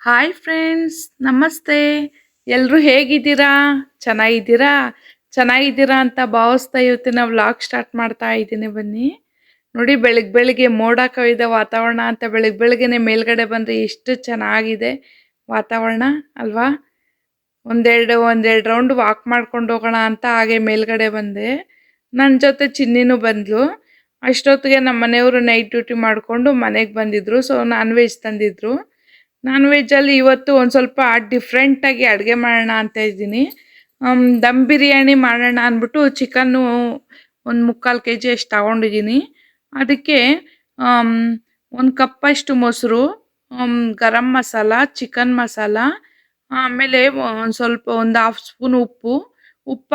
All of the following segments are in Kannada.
ಹಾಯ್ ಫ್ರೆಂಡ್ಸ್, ನಮಸ್ತೆ. ಎಲ್ಲರೂ ಹೇಗಿದ್ದೀರಾ? ಚೆನ್ನಾಗಿದ್ದೀರಾ? ಚೆನ್ನಾಗಿದ್ದೀರಾ ಅಂತ ಭಾವಿಸ್ತಾ ಇವತ್ತಿನ ವ್ಲಾಗ್ ಸ್ಟಾರ್ಟ್ ಮಾಡ್ತಾ ಇದ್ದೀನಿ. ಬನ್ನಿ ನೋಡಿ, ಬೆಳಿಗ್ಗೆ ಮೋಡ ಕವಿದ ವಾತಾವರಣ ಅಂತ ಬೆಳಿಗ್ಗೆನೆ ಮೇಲ್ಗಡೆ ಬಂದರೆ ಎಷ್ಟು ಚೆನ್ನಾಗಿದೆ ವಾತಾವರಣ ಅಲ್ವಾ? ಒಂದೆರಡು ರೌಂಡ್ ವಾಕ್ ಮಾಡ್ಕೊಂಡು ಹೋಗೋಣ ಅಂತ ಹಾಗೆ ಮೇಲ್ಗಡೆ ಬಂದೆ. ನನ್ನ ಜೊತೆ ಚಿನ್ನಿನೂ ಬಂದ್ಲು. ಅಷ್ಟೊತ್ತಿಗೆ ನಮ್ಮ ಮನೆಯವರು ನೈಟ್ ಡ್ಯೂಟಿ ಮಾಡಿಕೊಂಡು ಮನೆಗೆ ಬಂದಿದ್ರು. ಸೊ ನಾನ್ ವೆಜ್ ತಂದಿದ್ರು. ನಾನ್ ವೆಜ್ಜಲ್ಲಿ ಇವತ್ತು ಒಂದು ಸ್ವಲ್ಪ ಡಿಫ್ರೆಂಟಾಗಿ ಅಡುಗೆ ಮಾಡೋಣ ಅಂತ ಇದ್ದೀನಿ. ದಮ್ ಬಿರಿಯಾನಿ ಮಾಡೋಣ ಅಂದ್ಬಿಟ್ಟು ಚಿಕನ್ನು ಒಂದು 3/4 kg ಅಷ್ಟು ತಗೊಂಡಿದ್ದೀನಿ. ಅದಕ್ಕೆ ಒಂದು ಕಪ್ಪಷ್ಟು ಮೊಸರು, ಗರಂ ಮಸಾಲ, ಚಿಕನ್ ಮಸಾಲ, ಆಮೇಲೆ ಒಂದು ಹಾಫ್ ಸ್ಪೂನ್ ಉಪ್ಪು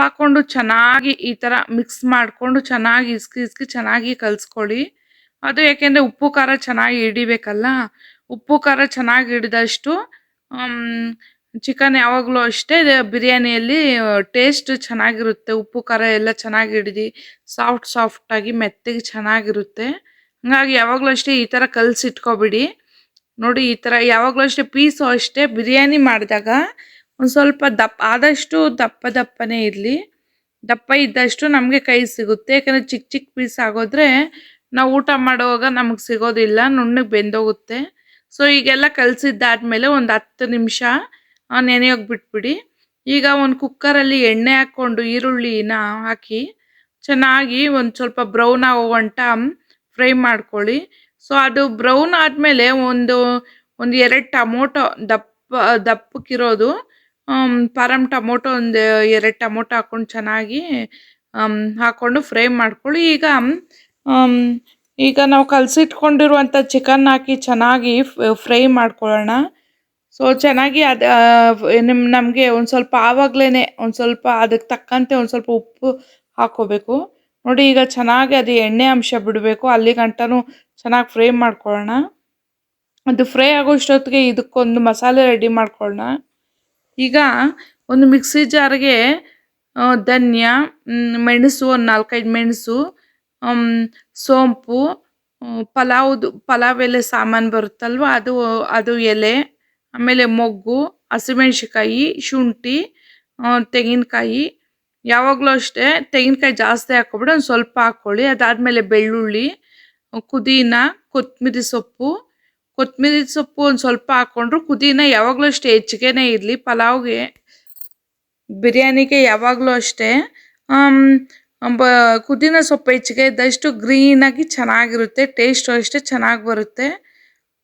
ಹಾಕ್ಕೊಂಡು ಚೆನ್ನಾಗಿ ಈ ಥರ ಮಿಕ್ಸ್ ಮಾಡಿಕೊಂಡು ಚೆನ್ನಾಗಿ ಇಸ್ಕಿ ಚೆನ್ನಾಗಿ ಕಲಿಸ್ಕೊಳ್ಳಿ. ಅದು ಯಾಕೆಂದರೆ ಉಪ್ಪು ಖಾರ ಚೆನ್ನಾಗಿ ಹಿಡಿಬೇಕಲ್ಲ. ಉಪ್ಪು ಖಾರ ಚೆನ್ನಾಗಿ ಹಿಡಿದಷ್ಟು ಚಿಕನ್ ಯಾವಾಗಲೂ ಅಷ್ಟೇ ಬಿರಿಯಾನಿಯಲ್ಲಿ ಟೇಸ್ಟ್ ಚೆನ್ನಾಗಿರುತ್ತೆ. ಉಪ್ಪು ಖಾರ ಎಲ್ಲ ಚೆನ್ನಾಗಿ ಹಿಡಿದು ಸಾಫ್ಟಾಗಿ ಮೆತ್ತಗೆ ಚೆನ್ನಾಗಿರುತ್ತೆ. ಹಾಗಾಗಿ ಯಾವಾಗಲೂ ಅಷ್ಟೇ ಈ ಥರ ಕಲಸಿಟ್ಕೊಬಿಡಿ. ನೋಡಿ, ಈ ಥರ ಯಾವಾಗಲೂ ಅಷ್ಟೇ ಪೀಸು ಅಷ್ಟೇ ಬಿರಿಯಾನಿ ಮಾಡಿದಾಗ ಒಂದು ಸ್ವಲ್ಪ ಆದಷ್ಟು ದಪ್ಪನೇ ಇರಲಿ. ದಪ್ಪ ಇದ್ದಷ್ಟು ನಮಗೆ ಕೈ ಸಿಗುತ್ತೆ. ಯಾಕಂದರೆ ಚಿಕ್ಕ ಪೀಸ್ ಆಗೋದ್ರೆ ನಾವು ಊಟ ಮಾಡುವಾಗ ನಮಗೆ ಸಿಗೋದಿಲ್ಲ, ನುಣ್ಣಗೆ ಬೆಂದೋಗುತ್ತೆ. ಸೊ ಈಗೆಲ್ಲ ಕಲಸಿದ್ದಾದ್ಮೇಲೆ ಒಂದು 10 ನಿಮಿಷ ನೆನೆಯೋಗಿ ಬಿಟ್ಬಿಡಿ. ಈಗ ಒಂದು ಕುಕ್ಕರಲ್ಲಿ ಎಣ್ಣೆ ಹಾಕ್ಕೊಂಡು ಈರುಳ್ಳಿನ ಹಾಕಿ ಚೆನ್ನಾಗಿ ಒಂದು ಸ್ವಲ್ಪ ಬ್ರೌನ್ ಆಗೋಗಂಟ ಫ್ರೈ ಮಾಡ್ಕೊಳ್ಳಿ. ಸೊ ಅದು ಬ್ರೌನ್ ಆದಮೇಲೆ ಒಂದು 2 ಟೊಮೊಟೊ ದಪ್ಪಕ್ಕಿರೋದು ಪಾರಮ್ ಟೊಮೊಟೊ ಒಂದು 2 ಟೊಮೊಟೊ ಹಾಕ್ಕೊಂಡು ಚೆನ್ನಾಗಿ ಹಾಕ್ಕೊಂಡು ಫ್ರೈ ಮಾಡ್ಕೊಳ್ಳಿ. ಈಗ ನಾವು ಕಲಸಿಟ್ಕೊಂಡಿರುವಂಥ ಚಿಕನ್ ಹಾಕಿ ಚೆನ್ನಾಗಿ ಫ್ರೈ ಮಾಡ್ಕೊಳ್ಳೋಣ. ಸೊ ಚೆನ್ನಾಗಿ ಅದು ನಮಗೆ ಒಂದು ಸ್ವಲ್ಪ ಆವಾಗಲೇ ಒಂದು ಸ್ವಲ್ಪ ಅದಕ್ಕೆ ತಕ್ಕಂತೆ ಒಂದು ಸ್ವಲ್ಪ ಉಪ್ಪು ಹಾಕ್ಕೋಬೇಕು. ನೋಡಿ, ಈಗ ಚೆನ್ನಾಗಿ ಅದು ಎಣ್ಣೆ ಅಂಶ ಬಿಡಬೇಕು, ಅಲ್ಲಿ ಗಂಟನೂ ಚೆನ್ನಾಗಿ ಫ್ರೈ ಮಾಡ್ಕೊಳ್ಳೋಣ. ಅದು ಫ್ರೈ ಆಗೋಷ್ಟೊತ್ತಿಗೆ ಇದಕ್ಕೊಂದು ಮಸಾಲೆ ರೆಡಿ ಮಾಡ್ಕೊಳ್ಳೋಣ. ಈಗ ಒಂದು ಮಿಕ್ಸಿ ಜಾರ್ಗೆ ಧನ್ಯ, ಮೆಣಸು, ಒಂದು 4-5 ಮೆಣಸು, ಸೋಂಪು, ಪಲಾವ್ ಎಲೆ ಸಾಮಾನು ಬರುತ್ತಲ್ವ ಅದು ಎಲೆ, ಆಮೇಲೆ ಮೊಗ್ಗು, ಹಸಿಮೆಣ್ಸಿಕಾಯಿ, ಶುಂಠಿ, ತೆಂಗಿನಕಾಯಿ. ಯಾವಾಗಲೂ ಅಷ್ಟೇ ತೆಂಗಿನಕಾಯಿ ಜಾಸ್ತಿ ಹಾಕ್ಕೊಬಿಡಿ, ಒಂದು ಸ್ವಲ್ಪ ಹಾಕ್ಕೊಳ್ಳಿ. ಅದಾದಮೇಲೆ ಬೆಳ್ಳುಳ್ಳಿ, ಪುದೀನ, ಕೊತ್ತಂಬರಿ ಸೊಪ್ಪು ಒಂದು ಸ್ವಲ್ಪ ಹಾಕ್ಕೊಂಡ್ರು. ಪುದೀನ ಯಾವಾಗಲೂ ಅಷ್ಟೇ ಹೆಚ್ಚಿಗೆನೇ ಇರಲಿ. ಪಲಾವ್ಗೆ, ಬಿರಿಯಾನಿಗೆ ಯಾವಾಗಲೂ ಅಷ್ಟೇ ಪುದೀನ ಸೊಪ್ಪು ಹೆಚ್ಚಿಗೆ ಇದ್ದಷ್ಟು ಗ್ರೀನಾಗಿ ಚೆನ್ನಾಗಿರುತ್ತೆ, ಟೇಸ್ಟು ಅಷ್ಟೇ ಚೆನ್ನಾಗಿ ಬರುತ್ತೆ.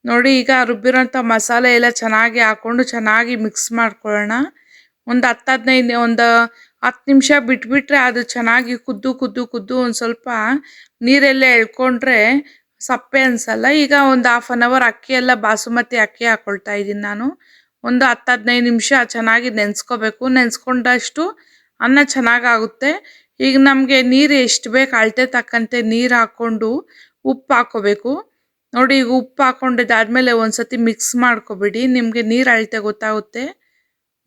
ನೋಡಿ, ಈಗ ರುಬ್ಬಿರೋಂಥ ಮಸಾಲೆ ಎಲ್ಲ ಚೆನ್ನಾಗಿ ಹಾಕ್ಕೊಂಡು ಚೆನ್ನಾಗಿ ಮಿಕ್ಸ್ ಮಾಡ್ಕೊಳ್ಳೋಣ. ಒಂದು 10 ನಿಮಿಷ ಬಿಟ್ಬಿಟ್ರೆ ಅದು ಚೆನ್ನಾಗಿ ಕುದ್ದು ಒಂದು ಸ್ವಲ್ಪ ನೀರೆಲ್ಲ ಎಳ್ಕೊಂಡ್ರೆ ಸಪ್ಪೆ ಅನಿಸಲ್ಲ. ಈಗ ಒಂದು 1/2 hour ಅಕ್ಕಿ ಎಲ್ಲ ಬಾಸುಮತಿ ಅಕ್ಕಿ ಹಾಕ್ಕೊಳ್ತಾ ಇದ್ದೀನಿ ನಾನು. ಒಂದು 10-15 ನಿಮಿಷ ಚೆನ್ನಾಗಿ ನೆನೆಸ್ಕೋಬೇಕು. ನೆನೆಸ್ಕೊಂಡಷ್ಟು ಅನ್ನ ಚೆನ್ನಾಗಾಗುತ್ತೆ. ಈಗ ನಮಗೆ ನೀರು ಎಷ್ಟು ಬೇಕು ಅಳತೆ ತಕ್ಕಂತೆ ನೀರು ಹಾಕ್ಕೊಂಡು ಉಪ್ಪು ಹಾಕ್ಕೋಬೇಕು. ನೋಡಿ, ಈಗ ಉಪ್ಪು ಹಾಕ್ಕೊಂಡಿದ್ದಾದ್ಮೇಲೆ ಒಂದು ಸತಿ ಮಿಕ್ಸ್ ಮಾಡ್ಕೊಬಿಡಿ, ನಿಮಗೆ ನೀರು ಅಳತೆ ಗೊತ್ತಾಗುತ್ತೆ.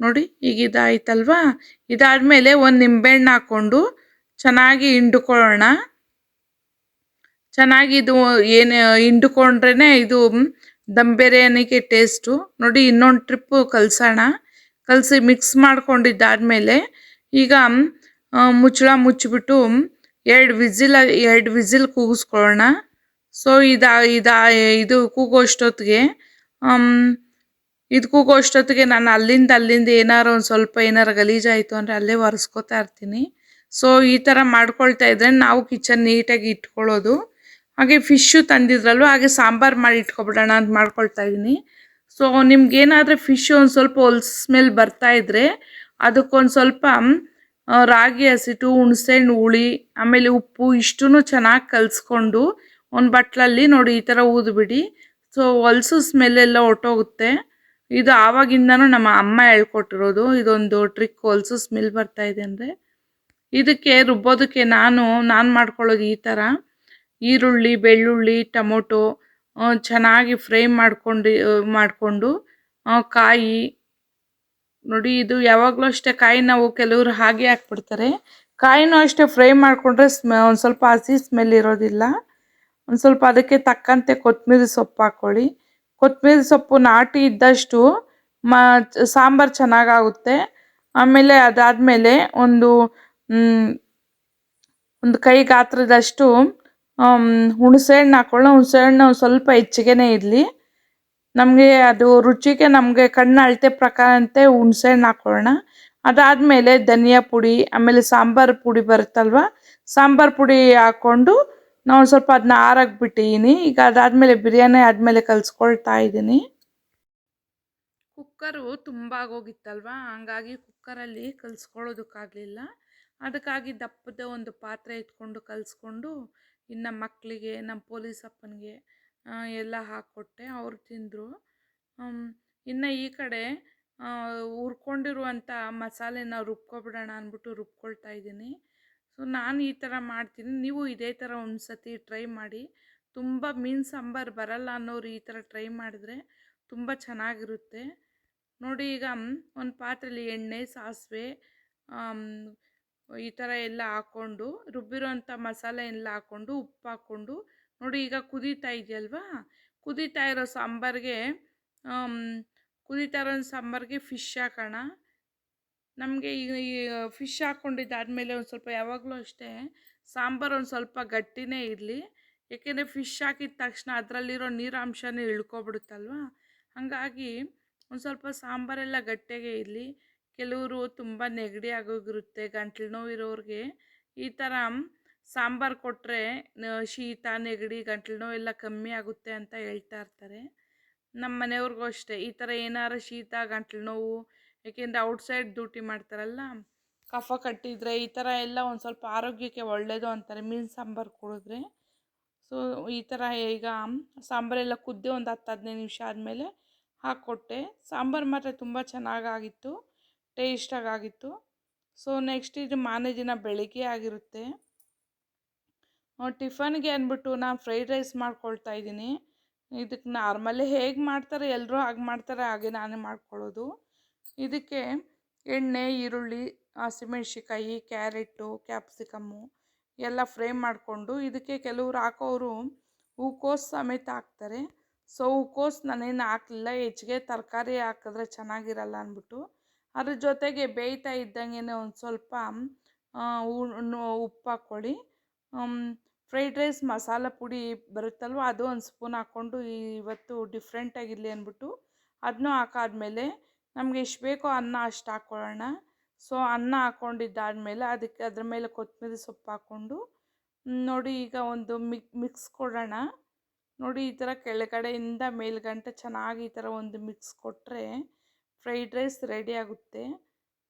ನೋಡಿ, ಈಗ ಇದಾಯ್ತಲ್ವಾ? ಇದಾದಮೇಲೆ ಒಂದು ನಿಂಬೆಹಣ್ಣು ಹಾಕ್ಕೊಂಡು ಚೆನ್ನಾಗಿ ಹಿಂಡ್ಕೊಳ್ಳೋಣ. ಚೆನ್ನಾಗಿ ಇದು ಹಿಂಡ್ಕೊಂಡ್ರೇ ಇದು ದಮ್ ಬಿರಿಯಾನಿಗೆ ಟೇಸ್ಟು. ನೋಡಿ, ಇನ್ನೊಂದು ಟ್ರಿಪ್ಪು ಕಲಸಿ ಮಿಕ್ಸ್ ಮಾಡ್ಕೊಂಡಿದ್ದಾದಮೇಲೆ ಈಗ ಮುಚ್ಚಿಬಿಟ್ಟು 2 ವಿಸಿಲ್ ಕೂಗಿಸ್ಕೊಳ್ಳೋಣ. ಸೊ ಇದು ಕೂಗೋಷ್ಟೊತ್ತಿಗೆ ನಾನು ಅಲ್ಲಿಂದ ಏನಾರು ಒಂದು ಸ್ವಲ್ಪ ಗಲೀಜಾಯಿತು ಅಂದರೆ ಅಲ್ಲೇ ಒರೆಸ್ಕೋತಾ ಇರ್ತೀನಿ. ಸೊ ಈ ಥರ ಮಾಡ್ಕೊಳ್ತಾ ಇದ್ರೆ ನಾವು ಕಿಚನ್ ನೀಟಾಗಿ ಇಟ್ಕೊಳ್ಳೋದು. ಹಾಗೆ ಫಿಶ್ಶು ತಂದಿದ್ರಲ್ವ, ಹಾಗೆ ಸಾಂಬಾರು ಮಾಡಿ ಇಟ್ಕೊಬಿಡೋಣ ಅಂತ ಮಾಡ್ಕೊಳ್ತಾ ಇದ್ದೀನಿ. ಸೊ ನಿಮ್ಗೇನಾದರೆ ಫಿಶ್ಶು ಒಂದು ಸ್ವಲ್ಪ ಹೊಲ್ಸು ಸ್ಮೆಲ್ ಬರ್ತಾ ಇದ್ದರೆ ಅದಕ್ಕೊಂದು ಸ್ವಲ್ಪ ರಾಗಿ ಹಸಿಟ್ಟು, ಹುಣಸೆಹಣ್ಣು ಹುಳಿ, ಆಮೇಲೆ ಉಪ್ಪು ಇಷ್ಟೂ ಚೆನ್ನಾಗಿ ಕಲಿಸ್ಕೊಂಡು ಒಂದು ಬಟ್ಲಲ್ಲಿ ನೋಡಿ ಈ ಥರ ಊದ್ಬಿಡಿ. ಸೊ ಹೊಲ್ಸು ಸ್ಮೆಲ್ಲೆಲ್ಲ ಹೊರ್ಟೋಗುತ್ತೆ. ಇದು ಆವಾಗಿಂದನೂ ನಮ್ಮ ಅಮ್ಮ ಹೇಳ್ಕೊಟ್ಟಿರೋದು. ಇದೊಂದು ಟ್ರಿಕ್, ಹೊಲ್ಸು ಸ್ಮೆಲ್ ಬರ್ತಾ ಇದೆ ಅಂದರೆ. ಇದಕ್ಕೆ ರುಬ್ಬೋದಕ್ಕೆ ನಾನು ಮಾಡ್ಕೊಳ್ಳೋದು ಈ ಥರ: ಈರುಳ್ಳಿ, ಬೆಳ್ಳುಳ್ಳಿ, ಟೊಮೊಟೊ ಚೆನ್ನಾಗಿ ಫ್ರೈ ಮಾಡಿಕೊಂಡು ಕಾಯಿ. ನೋಡಿ, ಇದು ಯಾವಾಗಲೂ ಅಷ್ಟೇ ಕಾಯಿ ನಾವು ಕೆಲವರು ಹಾಗೆ ಹಾಕ್ಬಿಡ್ತಾರೆ. ಕಾಯಿನೂ ಅಷ್ಟೇ ಫ್ರೈ ಮಾಡಿಕೊಂಡ್ರೆ ಒಂದು ಸ್ವಲ್ಪ ಹಸಿ ಸ್ಮೆಲ್ ಇರೋದಿಲ್ಲ. ಒಂದು ಸ್ವಲ್ಪ ಅದಕ್ಕೆ ತಕ್ಕಂತೆ ಕೊತ್ತಂಬರಿ ಸೊಪ್ಪು ಹಾಕ್ಕೊಳ್ಳಿ. ಕೊತ್ತಂಬರಿ ಸೊಪ್ಪು ನಾಟಿ ಇದ್ದಷ್ಟು ಮ ಸಾಂಬಾರು ಚೆನ್ನಾಗಾಗುತ್ತೆ. ಆಮೇಲೆ ಅದಾದಮೇಲೆ ಒಂದು ಕೈ ಗಾತ್ರದಷ್ಟು ಹುಣಸೆಹಣ್ಣು ಹಾಕೊಳ್ಳೋಣ. ಹುಣಸೆಹಣ್ಣು ಸ್ವಲ್ಪ ಹೆಚ್ಚಿಗೆನೇ ಇರಲಿ. ನಮಗೆ ಅದು ರುಚಿಗೆ ನಮಗೆ ಕಣ್ಣು ಅಳತೆ ಪ್ರಕಾರಂತೆ ಹುಣಸೆಹಣ್ಣು ಹಾಕೊಳ್ಳೋಣ. ಅದಾದಮೇಲೆ ಧನಿಯಾ ಪುಡಿ, ಆಮೇಲೆ ಸಾಂಬಾರು ಪುಡಿ ಬರುತ್ತಲ್ವ, ಸಾಂಬಾರು ಪುಡಿ ಹಾಕ್ಕೊಂಡು ನಾವು ಸ್ವಲ್ಪ ಅದನ್ನ ಆರಕ್ಕೆ ಬಿಟ್ಟಿದ್ದೀನಿ. ಈಗ ಅದಾದಮೇಲೆ ಬಿರಿಯಾನಿ ಆದಮೇಲೆ ಕಲಿಸ್ಕೊಳ್ತಾ ಇದ್ದೀನಿ. ಕುಕ್ಕರು ತುಂಬ ಆಗೋಗಿತ್ತಲ್ವ, ಹಂಗಾಗಿ ಕುಕ್ಕರಲ್ಲಿ ಕಲಿಸ್ಕೊಳ್ಳೋದಕ್ಕಾಗಲಿಲ್ಲ. ಅದಕ್ಕಾಗಿ ದಪ್ಪದ ಒಂದು ಪಾತ್ರೆ ಎತ್ಕೊಂಡು ಕಲಿಸ್ಕೊಂಡು ಇನ್ನು ಮಕ್ಕಳಿಗೆ, ನಮ್ಮ ಪೊಲೀಸ್ ಅಪ್ಪನಿಗೆ ಎಲ್ಲ ಹಾಕ್ಕೊಟ್ಟೆ. ಅವ್ರು ತಿಂದರು. ಇನ್ನು ಈ ಕಡೆ ಹುರ್ಕೊಂಡಿರುವಂಥ ಮಸಾಲೆನ ರುಬ್ಕೊಬಿಡೋಣ ಅಂದ್ಬಿಟ್ಟು ರುಬ್ಕೊಳ್ತಾ ಇದ್ದೀನಿ. ಸೊ ನಾನು ಈ ಥರ ಮಾಡ್ತೀನಿ, ನೀವು ಇದೇ ಥರ ಒಂದು ಸತಿ ಟ್ರೈ ಮಾಡಿ. ತುಂಬ ಮೀನು ಸಾಂಬಾರು ಬರಲ್ಲ ಅನ್ನೋರು ಈ ಥರ ಟ್ರೈ ಮಾಡಿದ್ರೆ ತುಂಬ ಚೆನ್ನಾಗಿರುತ್ತೆ. ನೋಡಿ, ಈಗ ಒಂದು ಪಾತ್ರೆಯಲ್ಲಿ ಎಣ್ಣೆ, ಸಾಸಿವೆ, ಈ ಥರ ಎಲ್ಲ ಹಾಕ್ಕೊಂಡು ರುಬ್ಬಿರೋಂಥ ಮಸಾಲೆ ಎಲ್ಲ ಹಾಕ್ಕೊಂಡು ಉಪ್ಪು ಹಾಕ್ಕೊಂಡು ನೋಡಿ, ಈಗ ಕುದೀತಾ ಇದೆಯಲ್ವಾ, ಕುದೀತಾ ಇರೋ ಸಾಂಬಾರಿಗೆ ಫಿಶ್ ಹಾಕೋಣ. ನಮಗೆ ಈ ಫಿಶ್ ಹಾಕ್ಕೊಂಡಿದ್ದಾದಮೇಲೆ ಒಂದು ಸ್ವಲ್ಪ ಯಾವಾಗಲೂ ಅಷ್ಟೇ ಸಾಂಬಾರು ಒಂದು ಸ್ವಲ್ಪ ಗಟ್ಟಿನೇ ಇರಲಿ. ಏಕೆಂದರೆ ಫಿಶ್ ಹಾಕಿದ ತಕ್ಷಣ ಅದರಲ್ಲಿರೋ ನೀರಾಂಶನೇ ಇಳ್ಕೊಬಿಡುತ್ತಲ್ವ, ಹಾಗಾಗಿ ಒಂದು ಸ್ವಲ್ಪ ಸಾಂಬಾರೆಲ್ಲ ಗಟ್ಟಿಯಾಗೇ ಇರಲಿ. ಕೆಲವರು ತುಂಬ ನೆಗಡಿ ಆಗೋಗಿರುತ್ತೆ, ಗಂಟ್ಲು ನೋವಿರೋರಿಗೆ ಈ ಥರ ಸಾಂಬಾರು ಕೊಟ್ಟರೆ ಶೀತ, ನೆಗಡಿ, ಗಂಟ್ಲು ನೋವೆಲ್ಲ ಕಮ್ಮಿ ಆಗುತ್ತೆ ಅಂತ ಹೇಳ್ತಾ ಇರ್ತಾರೆ. ನಮ್ಮ ಮನೆಯವ್ರಿಗೂ ಅಷ್ಟೇ ಈ ಥರ ಏನಾರು ಶೀತ, ಗಂಟ್ಲು ನೋವು, ಏಕೆಂದರೆ ಔಟ್ಸೈಡ್ ಡ್ಯೂಟಿ ಮಾಡ್ತಾರಲ್ಲ, ಕಫ ಕಟ್ಟಿದರೆ ಈ ಥರ ಎಲ್ಲ ಒಂದು ಸ್ವಲ್ಪ ಆರೋಗ್ಯಕ್ಕೆ ಒಳ್ಳೆಯದು ಅಂತಾರೆ ಮೀನು ಸಾಂಬಾರು ಕುಡಿದ್ರೆ. ಸೊ ಈ ಥರ ಈಗ ಸಾಂಬಾರೆಲ್ಲ ಕುದ್ದೆ ಒಂದು 10-15 ನಿಮಿಷ ಆದಮೇಲೆ ಹಾಕ್ಕೊಟ್ಟೆ. ಸಾಂಬಾರು ಮಾತ್ರ ತುಂಬ ಚೆನ್ನಾಗಾಗಿತ್ತು, ಟೇಸ್ಟಾಗಿತ್ತು. ಸೊ ನೆಕ್ಸ್ಟ್ ಇದು ಮಾರನೇ ದಿನ ಬೆಳಿಗ್ಗೆ ಆಗಿರುತ್ತೆ. ಟಿಫನ್ಗೆ ಅಂದ್ಬಿಟ್ಟು ನಾನು ಫ್ರೈಡ್ ರೈಸ್ ಮಾಡ್ಕೊಳ್ತಾ ಇದ್ದೀನಿ. ಇದಕ್ಕೆ ನಾರ್ಮಲಿ ಹೇಗೆ ಮಾಡ್ತಾರೆ ಎಲ್ಲರೂ ಹಾಗೆ ಮಾಡ್ತಾರೆ, ಹಾಗೆ ನಾನೇ ಮಾಡ್ಕೊಳ್ಳೋದು. ಇದಕ್ಕೆ ಎಣ್ಣೆ, ಈರುಳ್ಳಿ, ಹಸಿಮೆಣ್ಸಿಕಾಯಿ, ಕ್ಯಾರೆಟು, ಕ್ಯಾಪ್ಸಿಕಮ್ಮು ಎಲ್ಲ ಫ್ರೈ ಮಾಡಿಕೊಂಡು, ಇದಕ್ಕೆ ಕೆಲವರು ಹಾಕೋರು ಹೂಕೋಸು ಸಮೇತ ಹಾಕ್ತಾರೆ. ಸೊ ಹೂಕೋಸು ನಾನೇನು ಹಾಕಲಿಲ್ಲ, ಹೆಚ್ಚಿಗೆ ತರಕಾರಿ ಹಾಕಿದ್ರೆ ಚೆನ್ನಾಗಿರಲ್ಲ ಅಂದ್ಬಿಟ್ಟು. ಅದ್ರ ಜೊತೆಗೆ ಬೇಯ್ತಾ ಇದ್ದಂಗೆ ಒಂದು ಸ್ವಲ್ಪ ಉಪ್ಪು ಹಾಕ್ಕೊಳ್ಳಿ. ಫ್ರೈಡ್ ರೈಸ್ ಮಸಾಲ ಪುಡಿ ಬರುತ್ತಲ್ವ, ಅದು ಒಂದು ಸ್ಪೂನ್ ಹಾಕ್ಕೊಂಡು ಇವತ್ತು ಡಿಫ್ರೆಂಟಾಗಿರಲಿ ಅಂದ್ಬಿಟ್ಟು ಅದನ್ನೂ ಹಾಕಾದ್ಮೇಲೆ ನಮಗೆ ಎಷ್ಟು ಬೇಕೋ ಅನ್ನ ಅಷ್ಟು ಹಾಕ್ಕೊಳ್ಳೋಣ. ಸೊ ಅನ್ನ ಹಾಕ್ಕೊಂಡಿದ್ದಾದಮೇಲೆ ಅದಕ್ಕೆ ಅದ್ರ ಮೇಲೆ ಕೊತ್ತಂಬರಿ ಸೊಪ್ಪು ಹಾಕ್ಕೊಂಡು ನೋಡಿ, ಈಗ ಒಂದು ಮಿಕ್ಸ್ ಕೊಡೋಣ. ನೋಡಿ, ಈ ಥರ ಕೆಳಗಡೆಯಿಂದ ಮೇಲ್ಗಂಟ ಚೆನ್ನಾಗಿ ಈ ಥರ ಒಂದು ಮಿಕ್ಸ್ ಕೊಟ್ಟರೆ ಫ್ರೈಡ್ ರೈಸ್ ರೆಡಿ ಆಗುತ್ತೆ.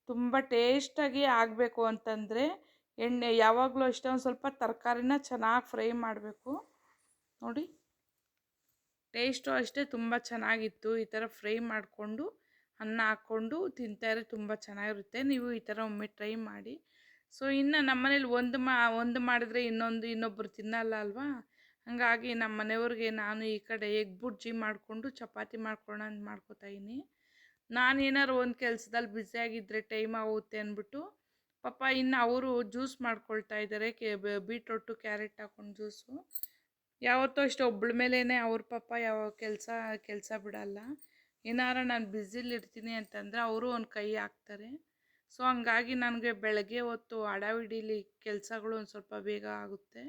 ತುಂಬ ಟೇಸ್ಟಾಗಿ ಆಗಬೇಕು ಅಂತಂದರೆ ಎಣ್ಣೆ ಯಾವಾಗಲೂ ಅಷ್ಟೇ ಒಂದು ಸ್ವಲ್ಪ ತರಕಾರಿನ ಚೆನ್ನಾಗಿ ಫ್ರೈ ಮಾಡಬೇಕು. ನೋಡಿ, ಟೇಸ್ಟು ಅಷ್ಟೇ ತುಂಬ ಚೆನ್ನಾಗಿತ್ತು. ಈ ಥರ ಫ್ರೈ ಮಾಡಿಕೊಂಡು ಅನ್ನ ಹಾಕ್ಕೊಂಡು ತಿಂತಾರೆ, ತುಂಬ ಚೆನ್ನಾಗಿರುತ್ತೆ. ನೀವು ಈ ಥರ ಒಮ್ಮೆ ಟ್ರೈ ಮಾಡಿ. ಸೊ ಇನ್ನು ನಮ್ಮನೇಲಿ ಒಂದು ಮಾಡಿದ್ರೆ ಇನ್ನೊಬ್ಬರು ತಿನ್ನಲ್ಲ ಅಲ್ವಾ, ಹಾಗಾಗಿ ನಮ್ಮ ಮನೆಯವ್ರಿಗೆ ನಾನು ಈ ಕಡೆ ಎಗ್ ಬುರ್ಜಿ ಮಾಡಿಕೊಂಡು ಚಪಾತಿ ಮಾಡ್ಕೊಳ್ಳೋಣ ಅಂತ ಮಾಡ್ಕೊತಾಯಿದ್ದೀನಿ. ನಾನೇನಾದ್ರು ಒಂದು ಕೆಲಸದಲ್ಲಿ ಬ್ಯುಸಿಯಾಗಿದ್ದರೆ ಟೈಮ್ ಆಗುತ್ತೆ ಅಂದ್ಬಿಟ್ಟು ಪಾಪ ಇನ್ನು ಅವರು ಜ್ಯೂಸ್ ಮಾಡ್ಕೊಳ್ತಾ ಇದ್ದಾರೆ, ಬೀಟ್ರೋಟು ಕ್ಯಾರೆಟ್ ಹಾಕ್ಕೊಂಡು ಜ್ಯೂಸು. ಯಾವತ್ತೂ ಅಷ್ಟೇ ಒಬ್ಬಳ ಮೇಲೇ ಅವ್ರ ಪಾಪ ಯಾವ ಕೆಲಸ ಬಿಡಲ್ಲ. ಏನಾರು ನಾನು ಬ್ಯುಸಿಲಿರ್ತೀನಿ ಅಂತಂದರೆ ಅವರು ಒಂದು ಕೈ ಹಾಕ್ತಾರೆ. ಸೊ ಹಂಗಾಗಿ ನನಗೆ ಬೆಳಗ್ಗೆ ಹೊತ್ತು ಹಡಾವಿಡಿಲಿ ಕೆಲಸಗಳು ಒಂದು ಸ್ವಲ್ಪ ಬೇಗ ಆಗುತ್ತೆ.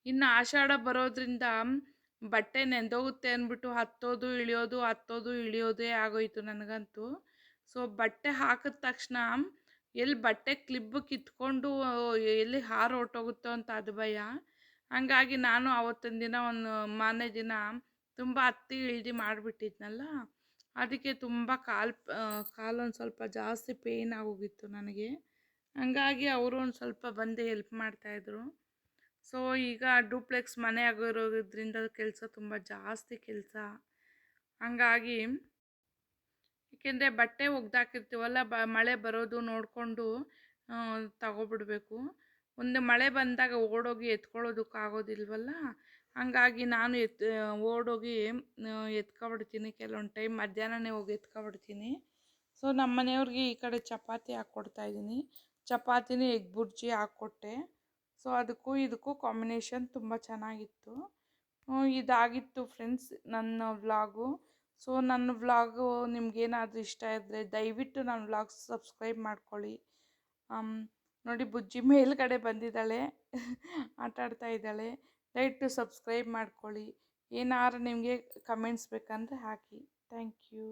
ಇನ್ನು ಆಷಾಢ ಬರೋದ್ರಿಂದ ಬಟ್ಟೆ ನೆಂದೋಗುತ್ತೆ ಅಂದ್ಬಿಟ್ಟು ಹತ್ತೋದು ಇಳಿಯೋದೇ ಆಗೋಯ್ತು ನನಗಂತೂ. ಸೊ ಬಟ್ಟೆ ಹಾಕಿದ ತಕ್ಷಣ ಎಲ್ಲಿ ಬಟ್ಟೆ ಕ್ಲಿಪ್ ಕಿತ್ಕೊಂಡು ಎಲ್ಲಿ ಹಾರು ಹೊರ್ಟೋಗುತ್ತೋ ಅಂತ ಅದು ಭಯ. ಹಂಗಾಗಿ ನಾನು ಆವತ್ತಿನ ದಿನ ಮಾರನೇ ದಿನ ತುಂಬ ಹತ್ತಿ ಇಳ್ದು ಮಾಡಿಬಿಟ್ಟಿದ್ನಲ್ಲ, ಅದಕ್ಕೆ ತುಂಬ ಕಾಲೊಂದು ಸ್ವಲ್ಪ ಜಾಸ್ತಿ ಪೇಯ್ನ್ ಆಗೋಗಿತ್ತು ನನಗೆ. ಹಂಗಾಗಿ ಅವರು ಒಂದು ಸ್ವಲ್ಪ ಬಂದು ಹೆಲ್ಪ್ ಮಾಡ್ತಾಯಿದ್ರು. ಸೊ ಈಗ ಡೂಪ್ಲೆಕ್ಸ್ ಮನೆ ಆಗಿರೋದ್ರಿಂದ ಕೆಲಸ ತುಂಬ ಜಾಸ್ತಿ ಕೆಲಸ. ಹಂಗಾಗಿ ಏಕೆಂದರೆ ಬಟ್ಟೆ ಒಗ್ದಾಕಿರ್ತೀವಲ್ಲ, ಮಳೆ ಬರೋದು ನೋಡಿಕೊಂಡು ತಗೊಬಿಡಬೇಕು. ಒಂದು ಮಳೆ ಬಂದಾಗ ಓಡೋಗಿ ಎತ್ಕೊಳ್ಳೋದಕ್ಕಾಗೋದಿಲ್ವಲ್ಲ, ಹಾಗಾಗಿ ನಾನು ಓಡೋಗಿ ಎತ್ಕೊಬಿಡ್ತೀನಿ. ಕೆಲವೊಂದು ಟೈಮ್ ಮಧ್ಯಾಹ್ನನೇ ಹೋಗಿ ಎತ್ಕೊಬಿಡ್ತೀನಿ. ಸೊ ನಮ್ಮ ಮನೆಯವ್ರಿಗೆ ಈ ಕಡೆ ಚಪಾತಿ ಹಾಕ್ಕೊಡ್ತಾಯಿದ್ದೀನಿ. ಚಪಾತಿನೇ ಎಗ್ ಬುರ್ಜಿ ಹಾಕ್ಕೊಟ್ಟೆ. ಸೊ ಅದಕ್ಕೂ ಇದಕ್ಕೂ ಕಾಂಬಿನೇಷನ್ ತುಂಬ ಚೆನ್ನಾಗಿತ್ತು. ಇದಾಗಿತ್ತು ಫ್ರೆಂಡ್ಸ್ ನನ್ನ ವ್ಲಾಗು. ಸೊ ನನ್ನ ವ್ಲಾಗು ನಿಮ್ಗೇನಾದರೂ ಇಷ್ಟ ಇದ್ದರೆ ದಯವಿಟ್ಟು ನನ್ನ ವ್ಲಾಗ್ ಸಬ್ಸ್ಕ್ರೈಬ್ ಮಾಡ್ಕೊಳ್ಳಿ. ನೋಡಿ ಬುಜ್ಜಿ ಮೇಲ್ಗಡೆ ಬಂದಿದ್ದಾಳೆ, ಆಟ ಆಡ್ತಾ ಇದ್ದಾಳೆ. ದಯವಿಟ್ಟು ಸಬ್ಸ್ಕ್ರೈಬ್ ಮಾಡ್ಕೊಳ್ಳಿ. ಏನಾರು ನಿಮಗೆ ಕಮೆಂಟ್ಸ್ ಬೇಕಂದರೆ ಹಾಕಿ. Thank you.